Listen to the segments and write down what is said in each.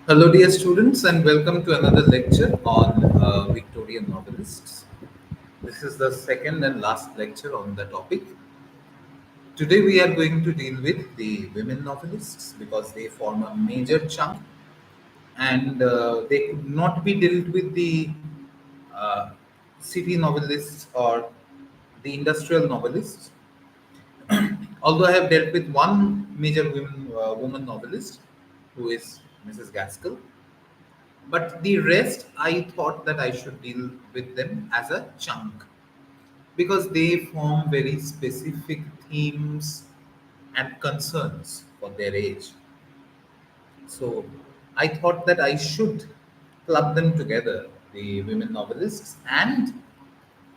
Hello, dear students, and welcome to another lecture on Victorian novelists. This is the second and last lecture on the topic. Today, we are going to deal with the women novelists because they form a major chunk and they could not be dealt with the uh, city novelists or the industrial novelists. Although I have dealt with one major woman novelist who is Mrs. Gaskell. But the rest, I thought that I should deal with them as a chunk because they form very specific themes and concerns for their age. So I thought that I should club them together, the women novelists, and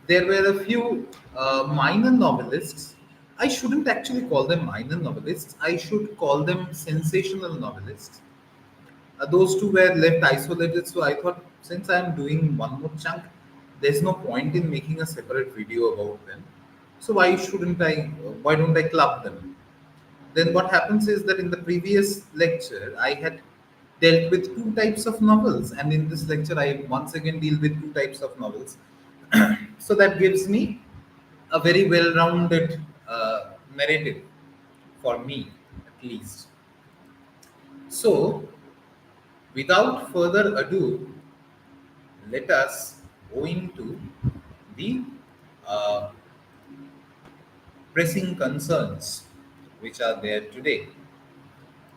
there were a few minor novelists. I shouldn't actually call them minor novelists, I should call them sensational novelists. Those two were left isolated, so I thought since I'm doing one more chunk, there's no point in making a separate video about them. So why don't I club them? Then what happens is that in the previous lecture I had dealt with two types of novels, and in this lecture I once again deal with two types of novels. So that gives me a very well-rounded narrative for me, at least. So without further ado, let us go into the uh, pressing concerns which are there today.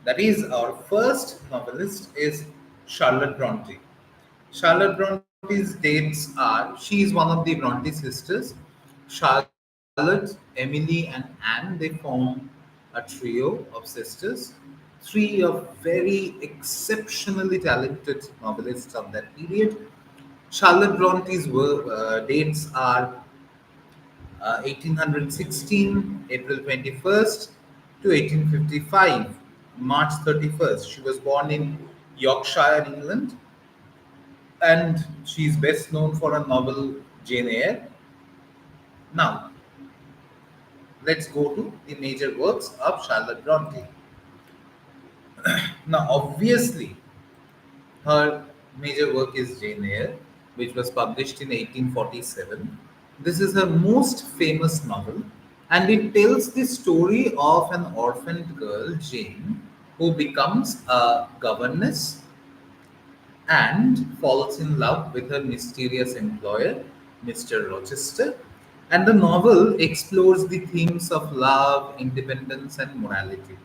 That is, our first novelist is Charlotte Bronte. Charlotte Bronte's dates are she is one of the Bronte sisters. Charlotte, Emily, and Anne, they form a trio of sisters, three of very exceptionally talented novelists of that period. Charlotte Bronte's dates are 1816, April 21st to 1855, March 31st. She was born in Yorkshire, England, and she is best known for a novel, Jane Eyre. Now, let's go to the major works of Charlotte Bronte. Now, obviously, her major work is Jane Eyre, which was published in 1847. This is her most famous novel, and it tells the story of an orphaned girl, Jane, who becomes a governess and falls in love with her mysterious employer, Mr. Rochester. And the novel explores the themes of love, independence, and morality.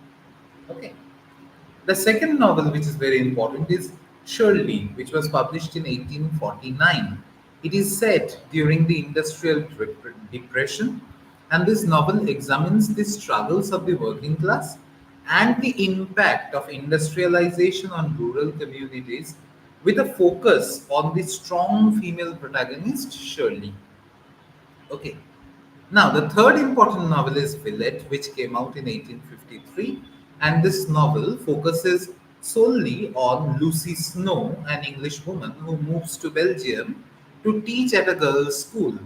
Okay. The second novel, which is very important, is Shirley, which was published in 1849. It is set during the Industrial Depression, and this novel examines the struggles of the working class and the impact of industrialization on rural communities with a focus on the strong female protagonist, Shirley. Okay. Now, the third important novel is Villette, which came out in 1853, and this novel focuses solely on Lucy Snow, an English woman who moves to Belgium to teach at a girls' school.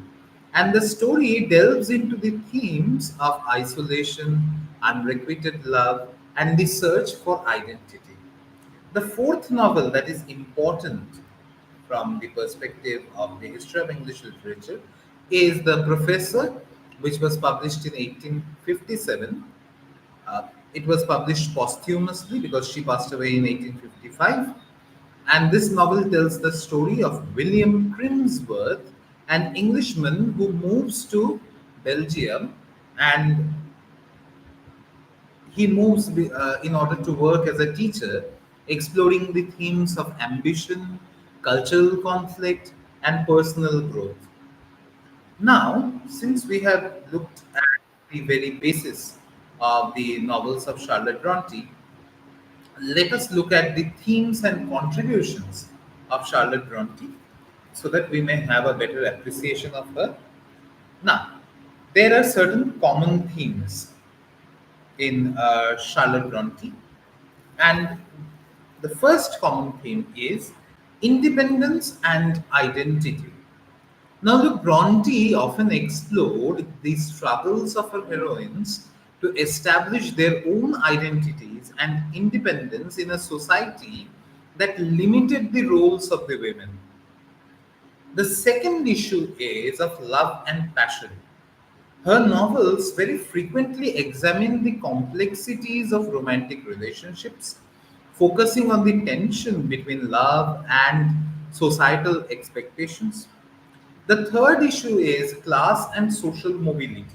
And the story delves into the themes of isolation, unrequited love, and the search for identity. The fourth novel that is important from the perspective of the history of English literature is The Professor, which was published in 1857. It was published posthumously because she passed away in 1855. And this novel tells the story of William Crimsworth, an Englishman who moves to Belgium, and he moves in order to work as a teacher, exploring the themes of ambition, cultural conflict, and personal growth. Now, since we have looked at the very basis of the novels of Charlotte Bronte, let us look at the themes and contributions of Charlotte Bronte so that we may have a better appreciation of her. Now, there are certain common themes in Charlotte Bronte, and the first common theme is independence and identity. Now, the Bronte often explored the struggles of her heroines to establish their own identities and independence in a society that limited the roles of the women. The second issue is of love and passion. Her novels very frequently examine the complexities of romantic relationships, focusing on the tension between love and societal expectations. The third issue is class and social mobility.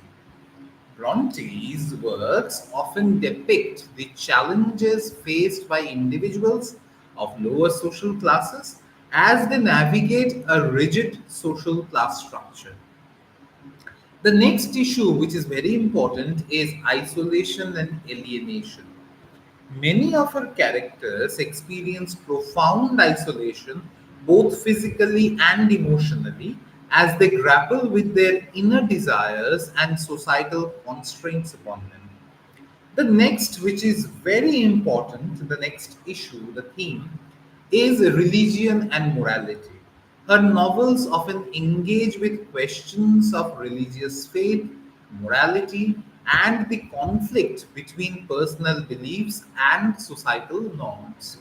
Bronte's works often depict the challenges faced by individuals of lower social classes as they navigate a rigid social class structure. The next issue, which is very important, is isolation and alienation. Many of her characters experience profound isolation, both physically and emotionally, as they grapple with their inner desires and societal constraints upon them. The next, which is very important, the next issue, the theme, is religion and morality. Her novels often engage with questions of religious faith, morality, and the conflict between personal beliefs and societal norms.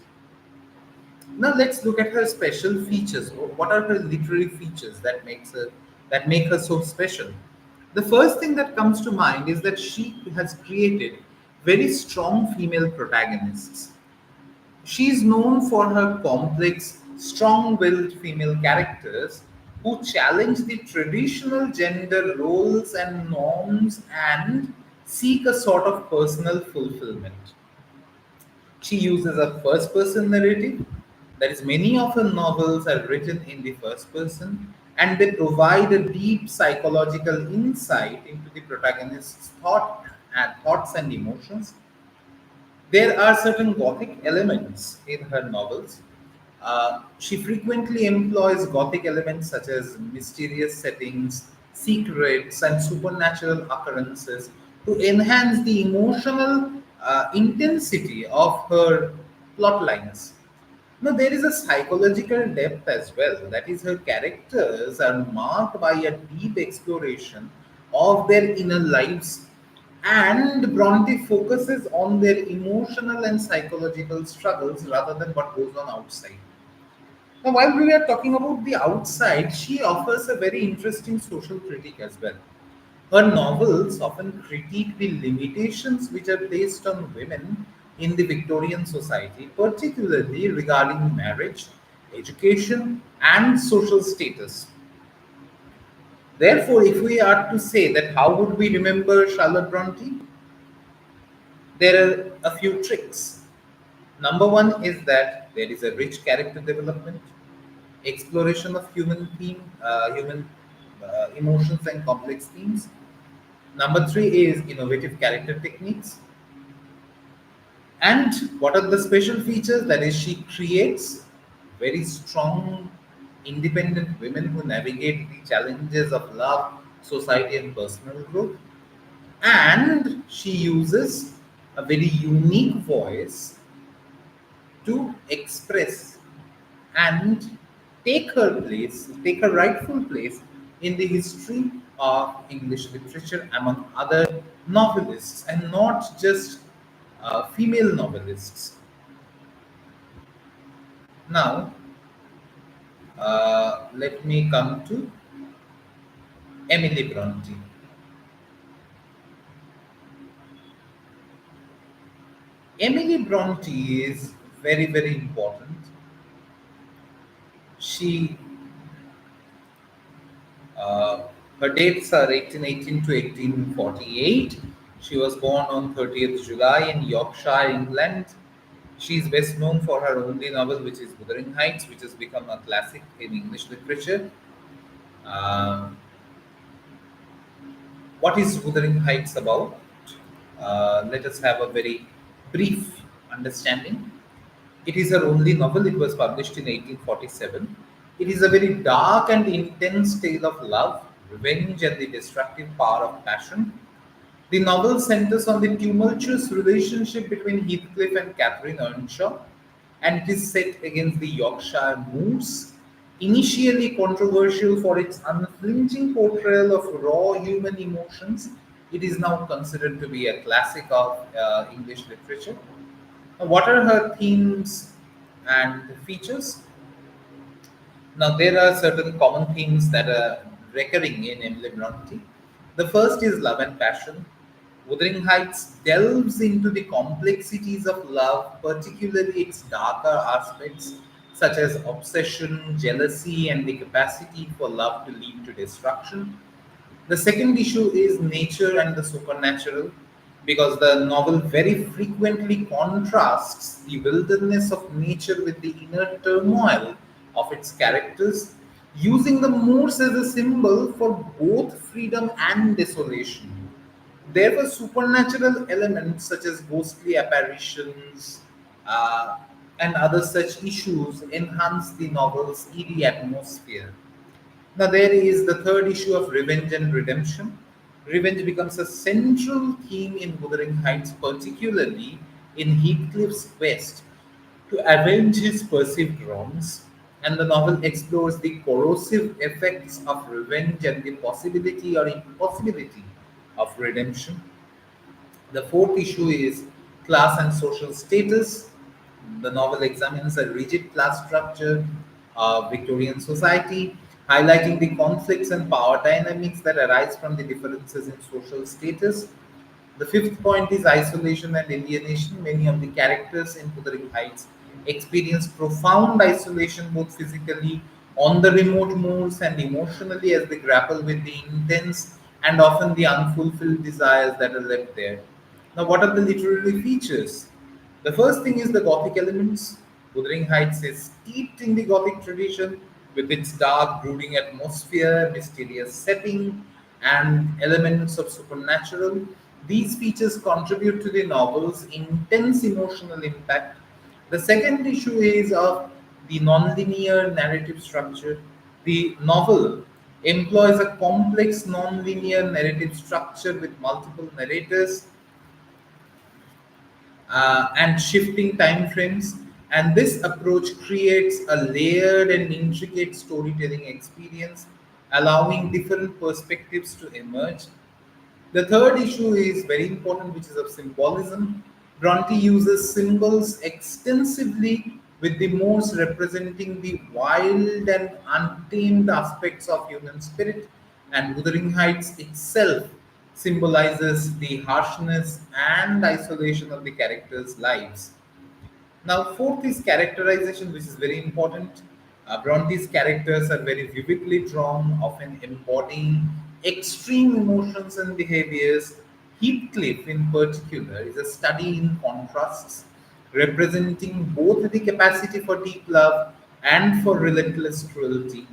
Now let's look at her special features. What are her literary features that make her so special? The first thing that comes to mind is that she has created very strong female protagonists. She is known for her complex, strong-willed female characters who challenge the traditional gender roles and norms and seek a sort of personal fulfillment. She uses a first person narrative. That is, many of her novels are written in the first person and they provide a deep psychological insight into the protagonist's thoughts and emotions. There are certain Gothic elements in her novels. She frequently employs Gothic elements such as mysterious settings, secrets, and supernatural occurrences to enhance the emotional intensity of her plot lines. Now, there is a psychological depth as well. That is, her characters are marked by a deep exploration of their inner lives, and Bronte focuses on their emotional and psychological struggles rather than what goes on outside. Now, while we are talking about the outside, she offers a very interesting social critique as well. Her novels often critique the limitations which are placed on women in the Victorian society, particularly regarding marriage, education, and social status. Therefore, if we are to say that how would we remember Charlotte Bronte, there are a few tricks. Number one is that there is a rich character development, exploration of human emotions and complex themes. Number three is innovative character techniques. And what are the special features? That is, she creates very strong, independent women who navigate the challenges of love, society, and personal growth. And she uses a very unique voice to express and take her rightful place in the history of English literature among other novelists and not just female novelists. Now, let me come to Emily Bronte. Emily Bronte is very, very important. She Uh, Her dates are 1818 to 1848. She was born on 30th July in Yorkshire, England. She is best known for her only novel, which is Wuthering Heights, which has become a classic in English literature. Uh, what is Wuthering Heights about? Let us have a very brief understanding. It is her only novel. It was published in 1847. It is a very dark and intense tale of love, revenge, and the destructive power of passion. The novel centers on the tumultuous relationship between Heathcliff and Catherine Earnshaw, and it is set against the Yorkshire moors. Initially controversial for its unflinching portrayal of raw human emotions, it is now considered to be a classic of English literature. What are her themes and the features. Now, there are certain common themes that are recurring in Emily Bronte. The first is love and passion. Wuthering Heights delves into the complexities of love, particularly its darker aspects such as obsession, jealousy, and the capacity for love to lead to destruction. The second issue is nature and the supernatural, because the novel very frequently contrasts the wilderness of nature with the inner turmoil of its characters, using the moors as a symbol for both freedom and desolation. There were supernatural elements such as ghostly apparitions uh, and other such issues enhance the novel's eerie atmosphere. Now, there is the third issue of revenge and redemption. Revenge becomes a central theme in Wuthering Heights, particularly in Heathcliff's quest to avenge his perceived wrongs, and the novel explores the corrosive effects of revenge and the possibility or impossibility of redemption. The fourth issue is class and social status. The novel examines a rigid class structure of Victorian society, highlighting the conflicts and power dynamics that arise from the differences in social status. The fifth point is isolation and alienation. Many of the characters in Wuthering Heights experience profound isolation, both physically on the remote moors and emotionally as they grapple with the intense and often the unfulfilled desires that are left there. Now, what are the literary features? The first thing is the Gothic elements. Wuthering Heights is steeped in the Gothic tradition with its dark, brooding atmosphere, mysterious setting, and elements of supernatural. These features contribute to the novel's intense emotional impact. The second issue is of the nonlinear narrative structure. The novel employs a complex nonlinear narrative structure with multiple narrators and shifting time frames. And this approach creates a layered and intricate storytelling experience, allowing different perspectives to emerge. The third issue is very important, which is of symbolism. Bronte uses symbols extensively, with the most representing the wild and untamed aspects of human spirit, and Wuthering Heights itself symbolizes the harshness and isolation of the characters' lives. Now, fourth is characterization, which is very important. Bronte's characters are very vividly drawn, often embodying extreme emotions and behaviors. Heathcliff, in particular, is a study in contrasts, representing both the capacity for deep love and for relentless cruelty.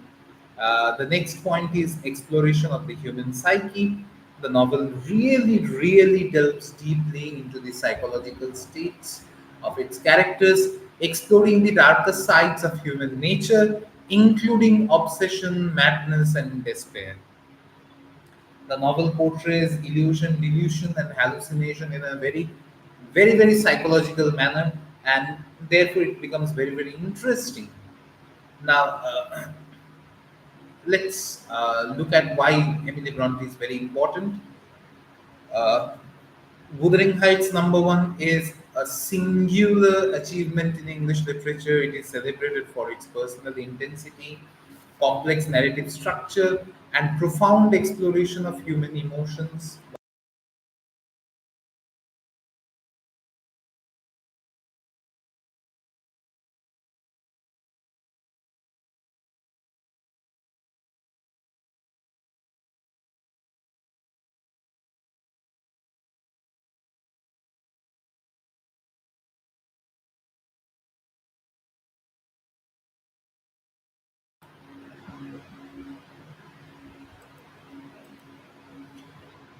The next point is exploration of the human psyche. The novel really delves deeply into the psychological states of its characters, exploring the darker sides of human nature, including obsession, madness, and despair. The novel portrays illusion, delusion, and hallucination in a very psychological manner, and therefore it becomes very interesting. Now, let's look at why Emily Bronte is very important. Uh, Wuthering Heights number one is a singular achievement in English literature. It is celebrated for its personal intensity, complex narrative structure, and profound exploration of human emotions.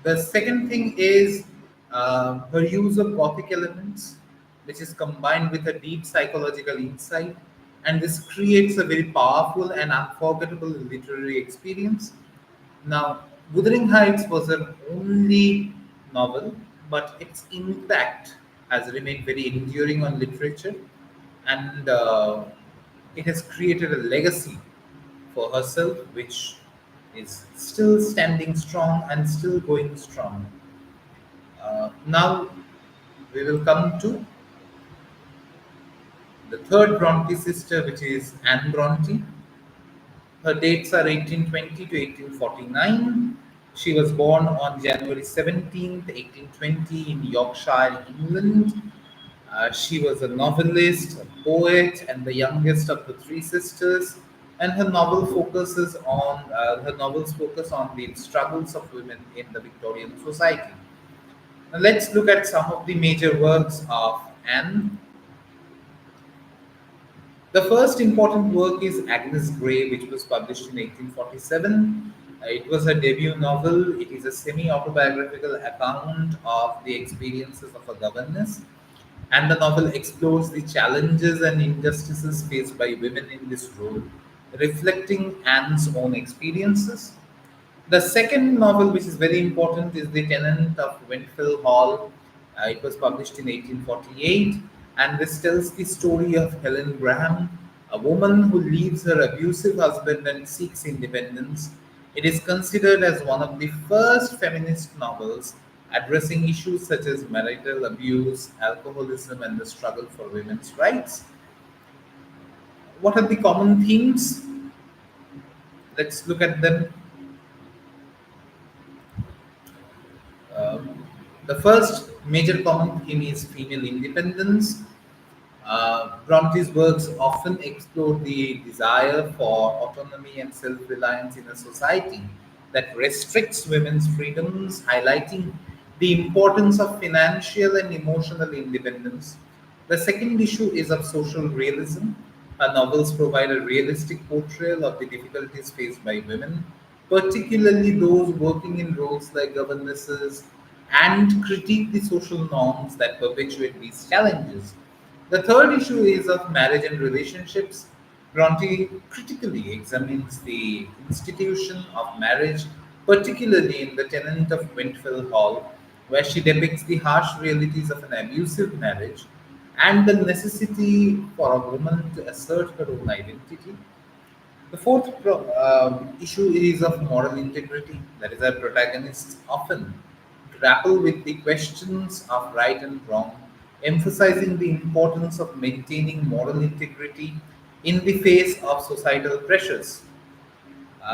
The second thing is her use of Gothic elements, which is combined with a deep psychological insight, and this creates a very powerful and unforgettable literary experience. Now, Wuthering Heights was her only novel, but its impact has remained very enduring on literature, and it has created a legacy for herself, which is still standing strong and still going strong. Now, we will come to The third Bronte sister, which is Anne Bronte, her dates are 1820 to 1849. She was born on January 17th, 1820, in Yorkshire, England. She was a novelist, a poet, and the youngest of the three sisters. And her novels focus on the struggles of women in the Victorian society. Now let's look at some of the major works of Anne. The first important work is Agnes Grey, which was published in 1847. It was her debut novel. It is a semi autobiographical account of the experiences of a governess, and the novel explores the challenges and injustices faced by women in this role, reflecting Anne's own experiences. The second novel, which is very important, is The Tenant of Windfell Hall. It was published in 1848, and this tells the story of Helen Graham, a woman who leaves her abusive husband and seeks independence. It is considered as one of the first feminist novels addressing issues such as marital abuse, alcoholism, and the struggle for women's rights. What are the common themes? Let's look at them. The first major common theme is female independence. Bronte's works often explore the desire for autonomy and self reliance in a society that restricts women's freedoms, highlighting the importance of financial and emotional independence. The second issue is of social realism. Her novels provide a realistic portrayal of the difficulties faced by women, particularly those working in roles like governesses, and critique the social norms that perpetuate these challenges. The third issue is of marriage and relationships. Bronte critically examines the institution of marriage, particularly in The Tenant of Windfell Hall, where she depicts the harsh realities of an abusive marriage and the necessity for a woman to assert her own identity. The fourth issue is of moral integrity. That is, our protagonists often grapple with the questions of right and wrong, emphasizing the importance of maintaining moral integrity in the face of societal pressures.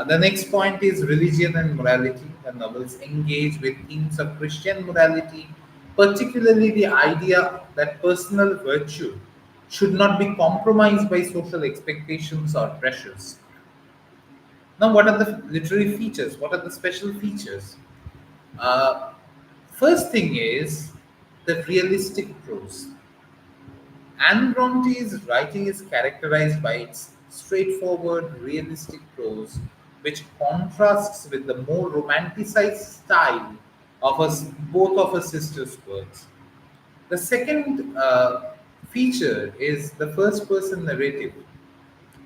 The next point is religion and morality. The novels engage with themes of Christian morality, particularly the idea that personal virtue should not be compromised by social expectations or pressures. Now, what are the literary features? What are the special features? Uh, First thing is the realistic prose. Anne Bronte's writing is characterized by its straightforward, realistic prose, which contrasts with the more romanticized style of both of her sisters' works. The second feature is the first person narrative.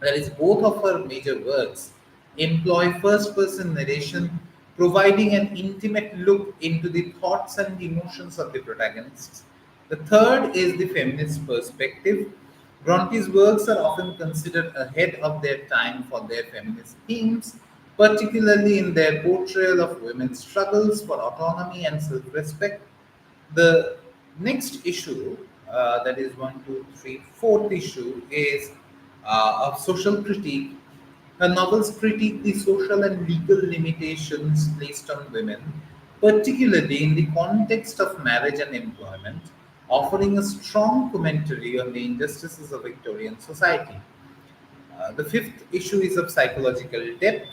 That is, both of her major works employ first person narration, providing an intimate look into the thoughts and emotions of the protagonists. The third is the feminist perspective. Bronte's works are often considered ahead of their time for their feminist themes, particularly in their portrayal of women's struggles for autonomy and self respect. The next issue, that is one, two, three, fourth issue, is of social critique. Her novels critique the social and legal limitations placed on women, particularly in the context of marriage and employment, offering a strong commentary on the injustices of Victorian society. The fifth issue is of psychological depth.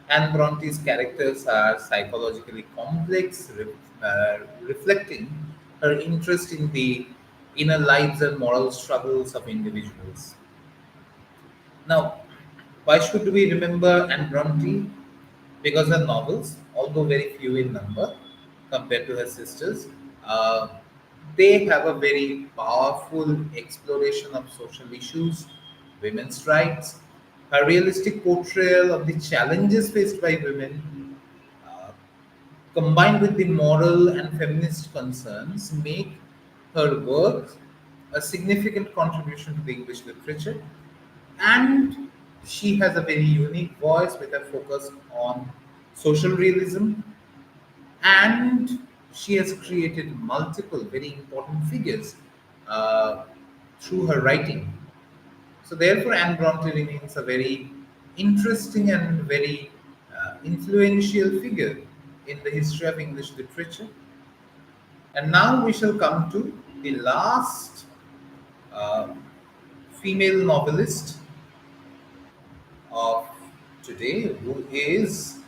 Anne Bronte's characters are psychologically complex, reflecting her interest in the inner lives and moral struggles of individuals. Now, why should we remember Anne Bronte? Because her novels, although very few in number compared to her sisters, uh, they have a very powerful exploration of social issues, women's rights, a realistic portrayal of the challenges faced by women, uh, combined with the moral and feminist concerns, make her work a significant contribution to the English literature. And she has a very unique voice with a focus on social realism, and she has created multiple very important figures uh, through her writing. So therefore, Anne Bronte remains a very interesting and very influential figure in the history of English literature. And now we shall come to the last uh, female novelist of today, who is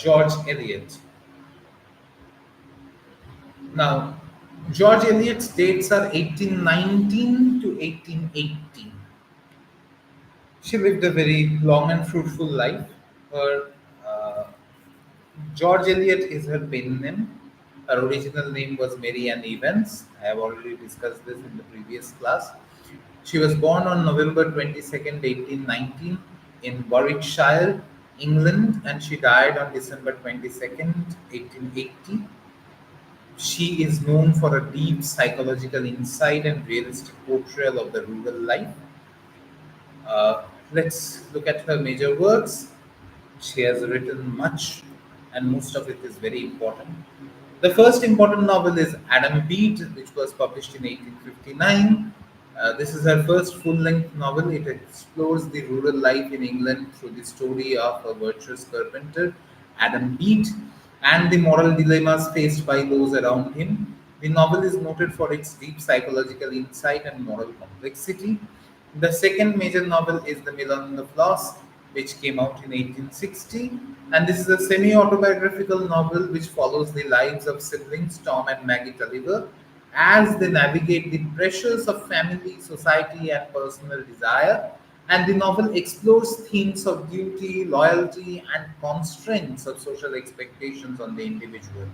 George Eliot. Now, George Eliot's dates are 1819 to 1880. She lived a very long and fruitful life. Her George Eliot is her pen name. Her original name was Mary Ann Evans. I have already discussed this in the previous class. She was born on November 22nd, 1819, in Warwickshire, England, and she died on December 22nd, 1880. She is known for a deep psychological insight and realistic portrayal of the rural life. Let's look at her major works. She has written much, and most of it is very important. The first important novel is Adam Bede, which was published in 1859. This is her first full length novel. It explores the rural life in England through the story of a virtuous carpenter, Adam Bede, and the moral dilemmas faced by those around him. The novel is noted for its deep psychological insight and moral complexity. The second major novel is The Mill on the Floss, which came out in 1860, and this is a semi autobiographical novel which follows the lives of siblings Tom and Maggie Tulliver as they navigate the pressures of family, society, and personal desire. And the novel explores themes of duty, loyalty, and constraints of social expectations on the individual.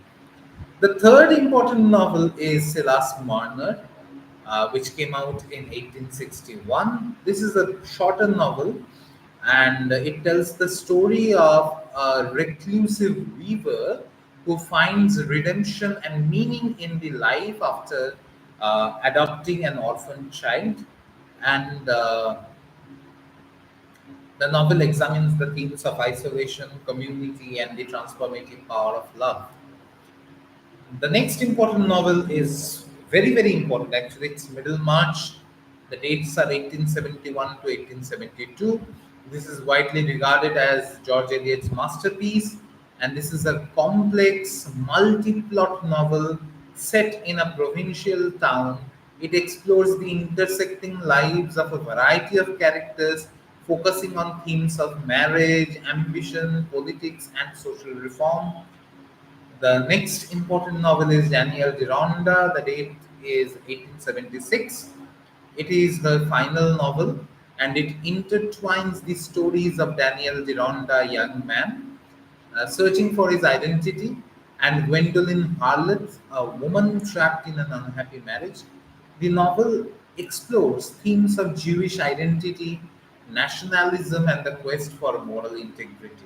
The third important novel is Silas Marner, which came out in 1861. This is a shorter novel, and it tells the story of a reclusive weaver who finds redemption and meaning in the life after adopting an orphan child. And the novel examines the themes of isolation, community, and the transformative power of love. The next important novel is very, very important. Actually, it's Middlemarch. The dates are 1871 to 1872. This is widely regarded as George Eliot's masterpiece, and this is a complex, multi plot novel set in a provincial town. It explores the intersecting lives of a variety of characters, focusing on themes of marriage, ambition, politics, and social reform. The next important novel is Daniel Deronda. The date is 1876. It is her final novel, and it intertwines the stories of Daniel Deronda, a young man searching for his identity, and Gwendolyn Harlot, a woman trapped in an unhappy marriage. The novel explores themes of Jewish identity, nationalism, and the quest for moral integrity.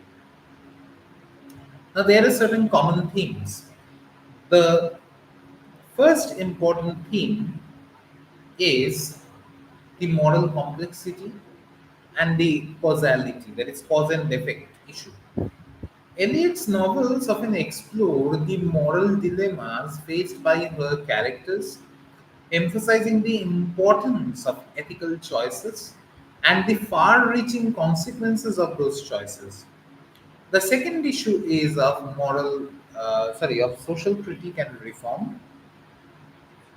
Now, there are certain common themes. The first important theme is the moral complexity and the causality, that is, cause and effect issue. Eliot's novels often explore the moral dilemmas faced by her characters, emphasizing the importance of ethical choices and the far reaching consequences of those choices. The second issue is of of social critique and reform.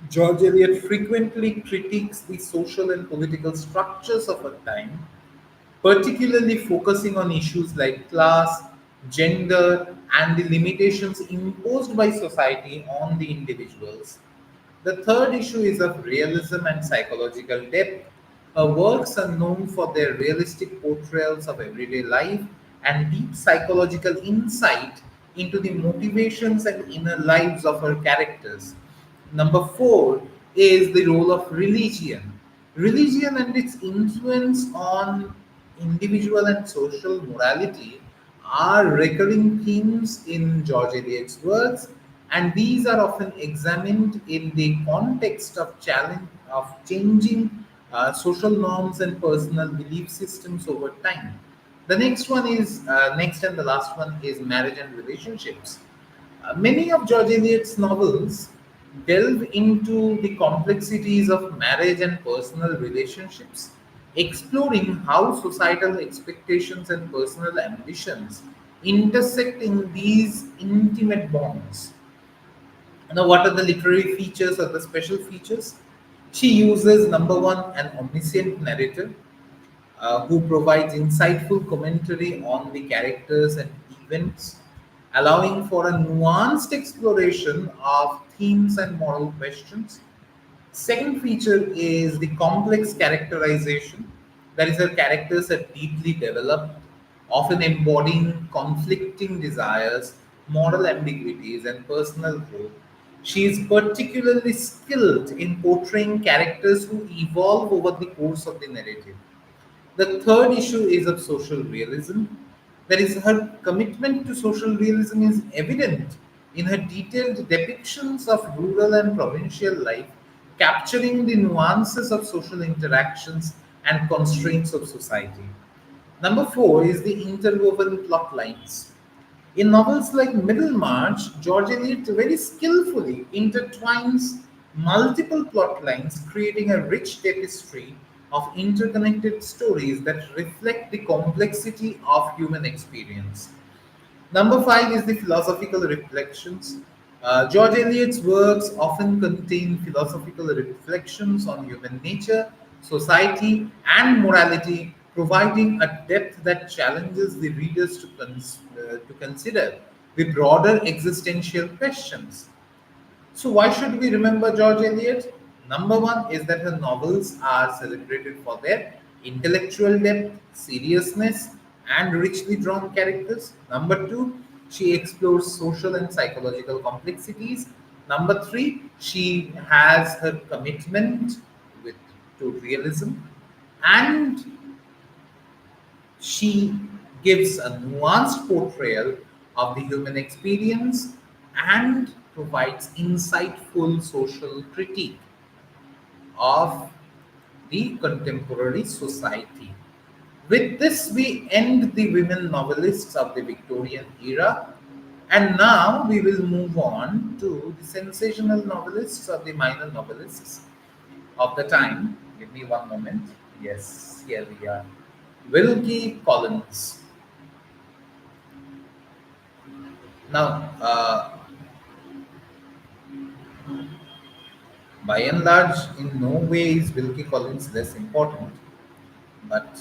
George Eliot frequently critiques the social and political structures of her time, particularly focusing on issues like class, gender, and the limitations imposed by society on the individuals. The third issue is of realism and psychological depth. Her works are known for their realistic portrayals of everyday life and deep psychological insight into the motivations and inner lives of her characters. Number four is the role of religion. Religion and its influence on individual and social morality are recurring themes in George Eliot's works, and these are often examined in the context of challenge of changing social norms and personal belief systems over time. The next one is next and the last one is marriage and relationships. Many of George Eliot's novels delve into the complexities of marriage and personal relationships, exploring how societal expectations and personal ambitions intersect in these intimate bonds. Now, what are the literary features or the special features? She uses number one, an omniscient narrator who provides insightful commentary on the characters and events, allowing for a nuanced exploration of themes and moral questions. Second feature is the complex characterization. That is, her characters are deeply developed, often embodying conflicting desires, moral ambiguities, and personal growth. She is particularly skilled in portraying characters who evolve over the course of the narrative. The third issue is of social realism. That is, her commitment to social realism is evident in her detailed depictions of rural and provincial life, capturing the nuances of social interactions and constraints of society. Number four is the interwoven plot lines. In novels like Middlemarch, George Eliot very skillfully intertwines multiple plot lines, creating a rich tapestry of interconnected stories that reflect the complexity of human experience. Number five is the philosophical reflections. George Eliot's works often contain philosophical reflections on human nature, society, and morality, providing a depth that challenges the readers to consider the broader existential questions. So, why should we remember George Eliot? Number one is that her novels are celebrated for their intellectual depth, seriousness, and richly drawn characters. Number two, she explores social and psychological complexities. Number three, she has her commitment with to realism, and she gives a nuanced portrayal of the human experience and provides insightful social critique of the contemporary society. With this, we end the women novelists of the Victorian era, and now we will move on to the sensational novelists or the minor novelists of the time. Give me one moment. Yes, here we are. Wilkie Collins. Now, by and large, in no way is Wilkie Collins less important, but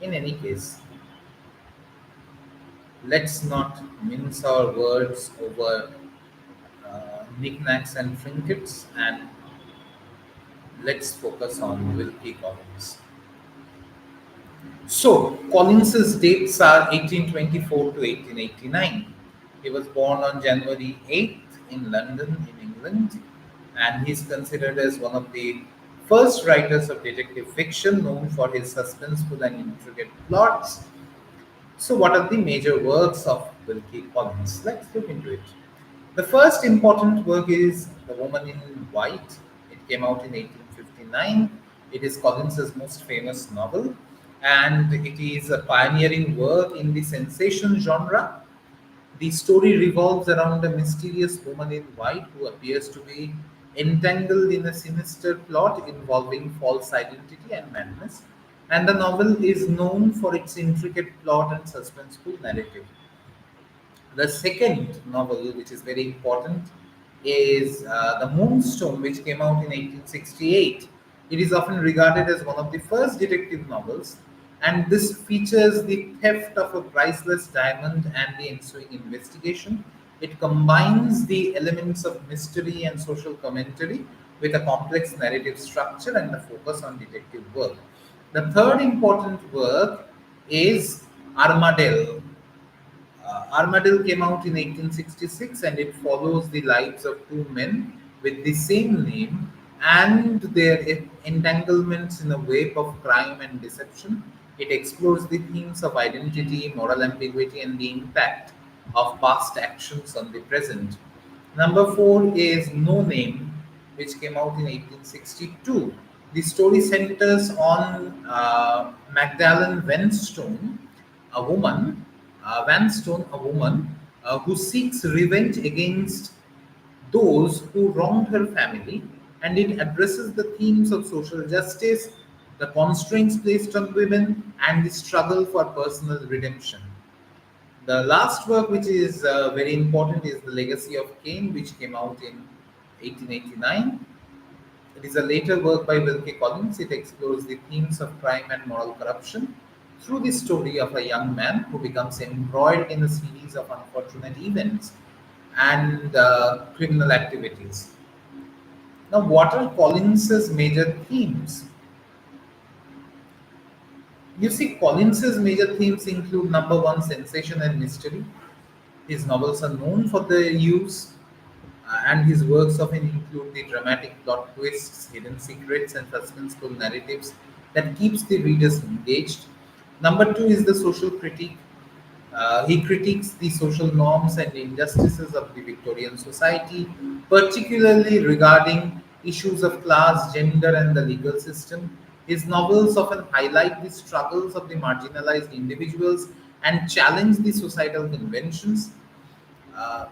in any case, let's not mince our words over knickknacks and trinkets, and let's focus on Wilkie Collins. So, Collins's dates are 1824 to 1889. He was born on January 8th in London, in England, and he's considered as one of the first writers of detective fiction known for his suspenseful and intricate plots. So, what are the major works of Wilkie Collins? Let's look into it. The first important work is The Woman in White. It came out in 1859. It is Collins's most famous novel, and it is a pioneering work in the sensation genre. The story revolves around a mysterious woman in white who appears to be entangled in a sinister plot involving false identity and madness. And the novel is known for its intricate plot and suspenseful narrative. The second novel, which is very important, is The Moonstone, which came out in 1868. It is often regarded as one of the first detective novels, and this features the theft of a priceless diamond and the ensuing investigation. It combines the elements of mystery and social commentary with a complex narrative structure and a focus on detective work. The third important work is Armadale. Armadale came out in 1866, and it follows the lives of two men with the same name and their entanglements in a web of crime and deception. It explores the themes of identity, moral ambiguity, and the impact of past actions on the present. Number four is No Name, which came out in 1862. The story centers on Magdalene Vanstone, a woman, Vanstone, a woman who seeks revenge against those who wronged her family, and it addresses the themes of social justice, the constraints placed on women, and the struggle for personal redemption. The last work, which is very important, is The Legacy of Cain, which came out in 1889. It is a later work by Wilkie Collins. It explores the themes of crime and moral corruption through the story of a young man who becomes embroiled in a series of unfortunate events and criminal activities. Now, what are Collins's major themes? You see, Collins's major themes include number one, sensation and mystery. His novels are known for their use, and his works often include the dramatic plot twists, hidden secrets, and suspenseful narratives that keeps the readers engaged. Number two is the social critique. He critiques the social norms and injustices of the Victorian society, particularly regarding issues of class, gender, and the legal system. His novels often highlight the struggles of the marginalized individuals and challenge the societal conventions. Uh,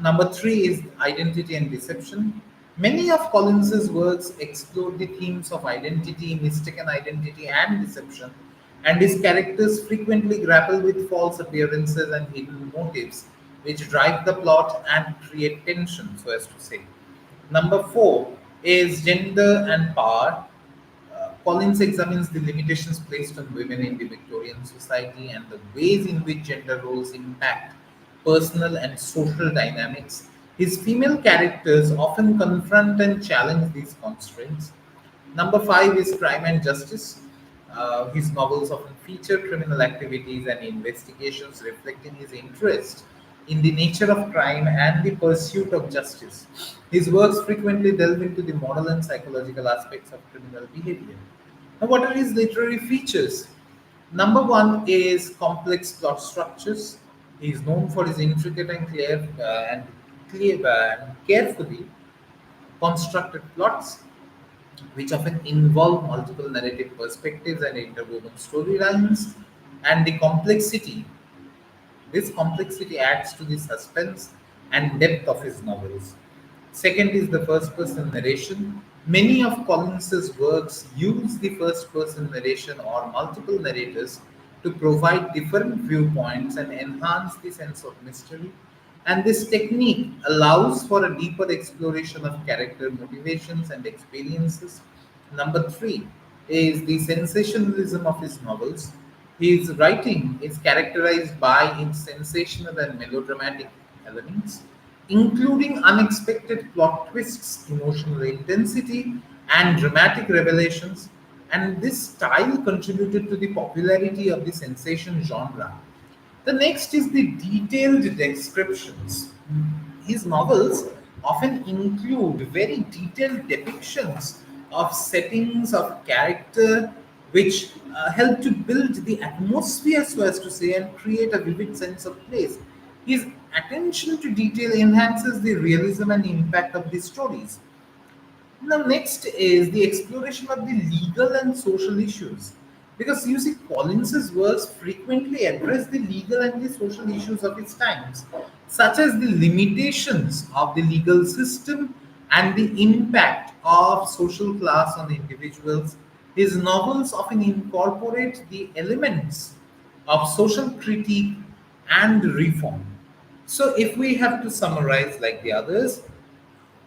Number three is identity and deception. Many of Collins's works explore the themes of identity, mistaken identity, and deception, and his characters frequently grapple with false appearances and hidden motives, which drive the plot and create tension, so as to say. Number four is gender and power. Collins examines the limitations placed on women in the Victorian society and the ways in which gender roles impact personal and social dynamics. His female characters often confront and challenge these constraints. Number five is crime and justice. His novels often feature criminal activities and investigations reflecting his interest in the nature of crime and the pursuit of justice. His works frequently delve into the moral and psychological aspects of criminal behavior. Now, what are his literary features? Number one is complex plot structures. He is known for his intricate and clear and carefully constructed plots which often involve multiple narrative perspectives and interwoven storylines. And the complexity, this complexity adds to the suspense and depth of his novels. Second is the first person narration. Many of Collins's works use the first person narration or multiple narrators to provide different viewpoints and enhance the sense of mystery. And this technique allows for a deeper exploration of character motivations and experiences. Number three is the sensationalism of his novels. His writing is characterized by its sensational and melodramatic elements, including unexpected plot twists, emotional intensity, and dramatic revelations. And this style contributed to the popularity of the sensation genre. The next is the detailed descriptions. His novels often include very detailed depictions of settings of character, which help to build the atmosphere, so as to say, and create a vivid sense of place. His attention to detail enhances the realism and impact of the stories. Now, next is the exploration of the legal and social issues. Because you see, Collins's works frequently address the legal and the social issues of its times, such as the limitations of the legal system and the impact of social class on individuals. His novels often incorporate the elements of social critique and reform. So, if we have to summarize like the others,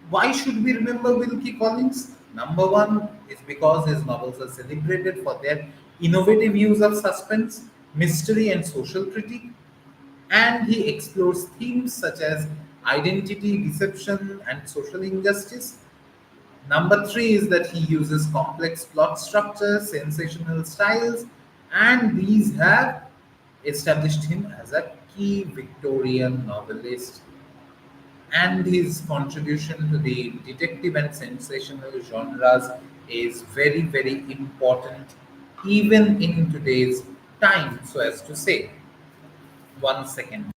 why should we remember Wilkie Collins? Number one is because his novels are celebrated for their innovative use of suspense, mystery, and social critique, and he explores themes such as identity, deception, and social injustice. Number three is that he uses complex plot structures, sensational styles, and these have established him as a key Victorian novelist, and his contribution to the detective and sensational genres is very, very important even in today's time, so as to say. One second.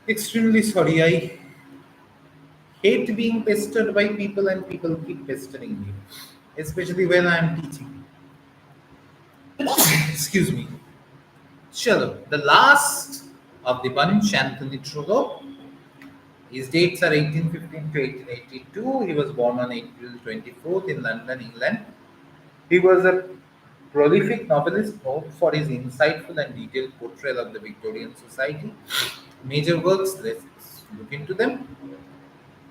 Extremely sorry. I hate being pestered by people and people keep pestering me, especially when I am teaching. Excuse me. Chalo, the last of the bunch, Anthony Trollope. His dates are 1815 to 1882. He was born on April 24th in London, England. He was a prolific novelist known for his insightful and detailed portrayal of the Victorian society. Major works, let's look into them.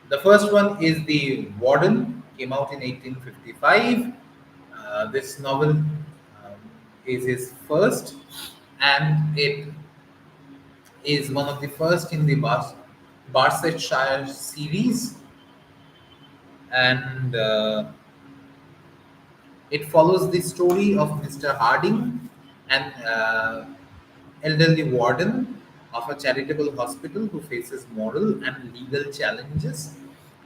The first one is The Warden, came out in 1855. This novel is his first, and it is one of the first in the Barsetshire series, and it follows the story of Mr. Harding, an elderly warden of a charitable hospital who faces moral and legal challenges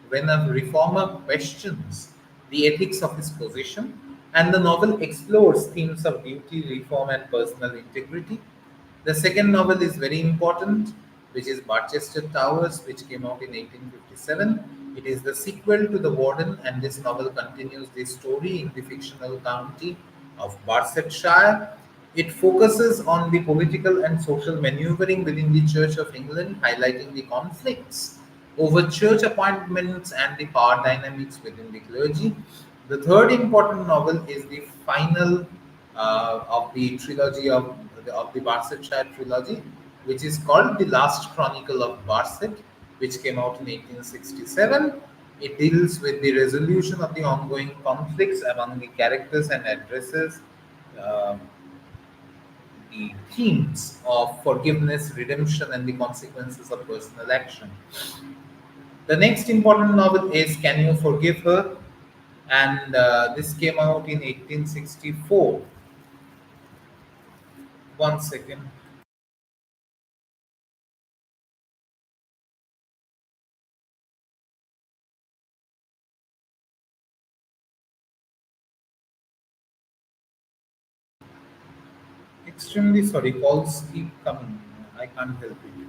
when a reformer questions the ethics of his position, and the novel explores themes of duty, reform, and personal integrity. The second novel is very important, which is Barchester Towers, which came out in 1857. It is the sequel to The Warden, and this novel continues the story in the fictional county of Barsetshire. It focuses on the political and social maneuvering within the Church of England, highlighting the conflicts over church appointments and the power dynamics within the clergy. The third important novel is the final of the trilogy of the Barsetshire trilogy, which is called The Last Chronicle of Barset, which came out in 1867. It deals with the resolution of the ongoing conflicts among the characters and addresses uh, the themes of forgiveness, redemption, and the consequences of personal action. The next important novel is Can You Forgive Her? And this came out in 1864. One second. Extremely sorry, calls keep coming. I can't help it.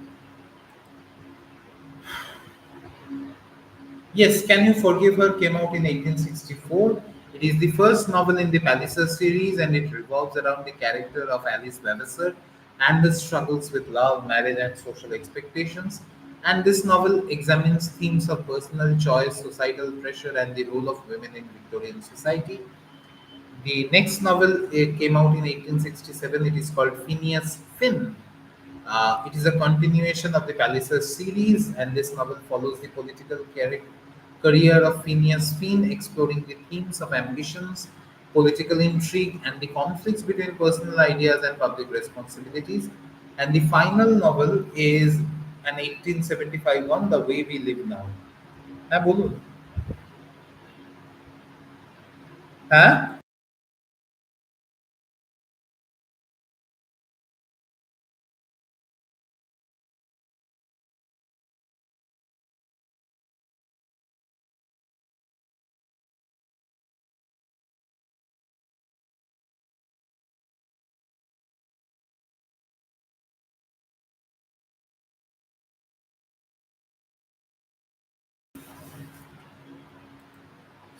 Yes, Can You Forgive Her came out in 1864. It is the first novel in the Palliser series, and it revolves around the character of Alice Vavassar and the struggles with love, marriage, and social expectations. And this novel examines themes of personal choice, societal pressure, and the role of women in Victorian society. The next novel came out in 1867. It is called Phineas Finn. It is a continuation of the Palliser series, and this novel follows the political career of Phineas Finn, exploring the themes of ambitions, political intrigue, and the conflicts between personal ideas and public responsibilities. And the final novel is an 1875 one, The Way We Live Now. হ্যাঁ বলুন হ্যাঁ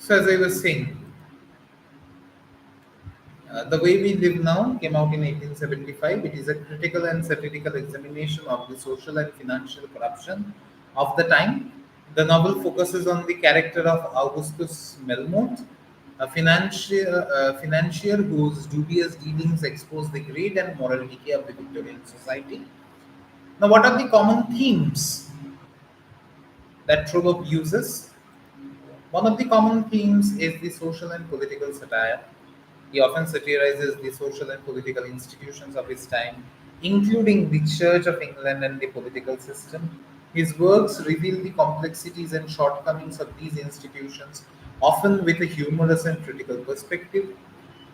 So as I was saying, The Way We Live Now came out in 1875. It is a critical and satirical examination of the social and financial corruption of the time. The novel focuses on the character of Augustus Melmoth, a financier whose dubious dealings expose the greed and moral decay of the Victorian society. Now, what are the common themes that Trollope uses? One of the common themes is the social and political satire. He often satirizes the social and political institutions of his time, including the Church of England and the political system. His works reveal the complexities and shortcomings of these institutions, often with a humorous and critical perspective.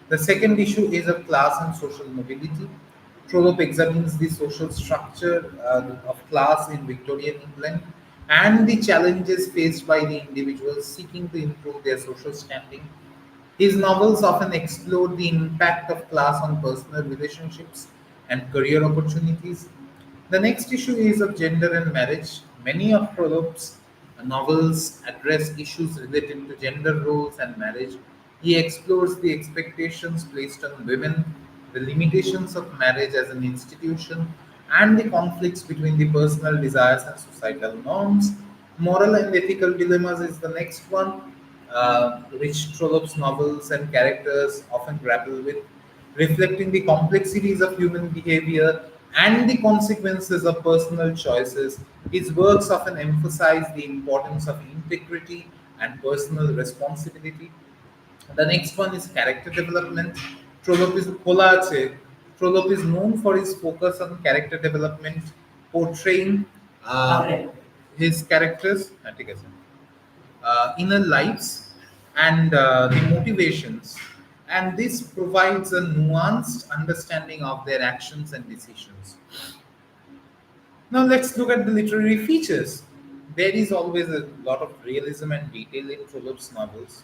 The second issue is of class and social mobility. Trollope examines the social structure of class in Victorian England and the challenges faced by the individuals seeking to improve their social standing. His novels often explore the impact of class on personal relationships and career opportunities. The next issue is of gender and marriage. Many of Trollope's novels address issues related to gender roles and marriage. He explores the expectations placed on women, the limitations of marriage as an institution, and the conflicts between the personal desires and societal norms. Moral and ethical dilemmas is the next one, which Trollope's novels and characters often grapple with, reflecting the complexities of human behavior and the consequences of personal choices. His works often emphasize the importance of integrity and personal responsibility. The next one is character development. Trollope is Polace. Trollope is known for his focus on character development, portraying his characters. ठीक है sir. Inner lives and the motivations, and this provides a nuanced understanding of their actions and decisions. Now let's look at the literary features. There is always a lot of realism and detail in Trollope's novels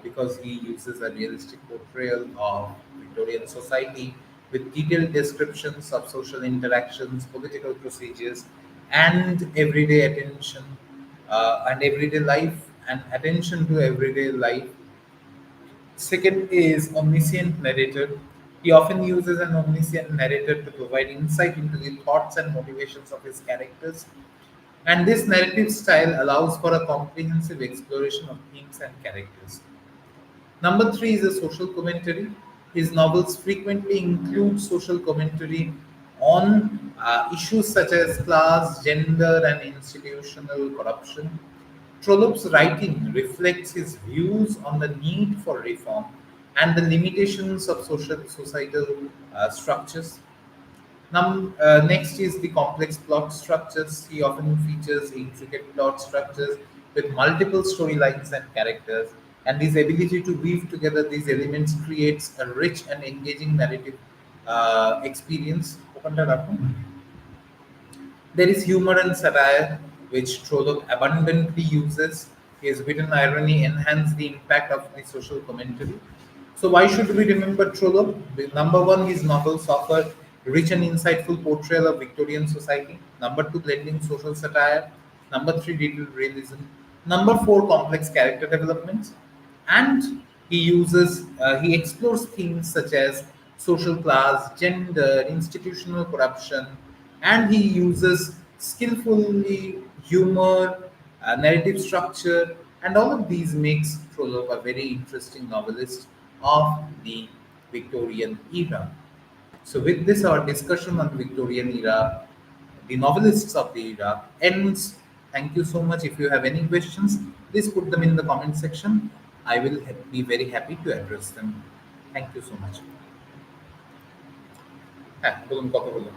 because he uses a realistic portrayal of Victorian society with detailed descriptions of social interactions, political procedures, and everyday attention and everyday life and attention to everyday life. Second is omniscient narrator. He often uses an omniscient narrator to provide insight into the thoughts and motivations of his characters. And this narrative style allows for a comprehensive exploration of themes and characters. Number three is a social commentary. His novels frequently include social commentary on issues such as class, gender, and institutional corruption. Trollope's writing reflects his views on the need for reform and the limitations of societal structures. Next is the complex plot structures. He often features intricate plot structures with multiple storylines and characters, and his ability to weave together these elements creates a rich and engaging narrative experience. There is humor and satire, which Trollope abundantly uses. His wit and irony enhance the impact of the social commentary. So, why should we remember Trollope? Number one, his novels offer rich and insightful portrayal of Victorian society. Number two, blending social satire. Number three, detailed realism. Number four, complex character development. And he explores themes such as social class, gender, institutional corruption, and he uses skillfully humor, narrative structure, and all of these makes Trollope a very interesting novelist of the Victorian era. So, with this, our discussion on Victorian era, the novelists of the era, ends. Thank you so much. If you have any questions, please put them in the comment section. I will be very happy to address them. Thank you so much. হ্যাঁ বলুন কত বলুন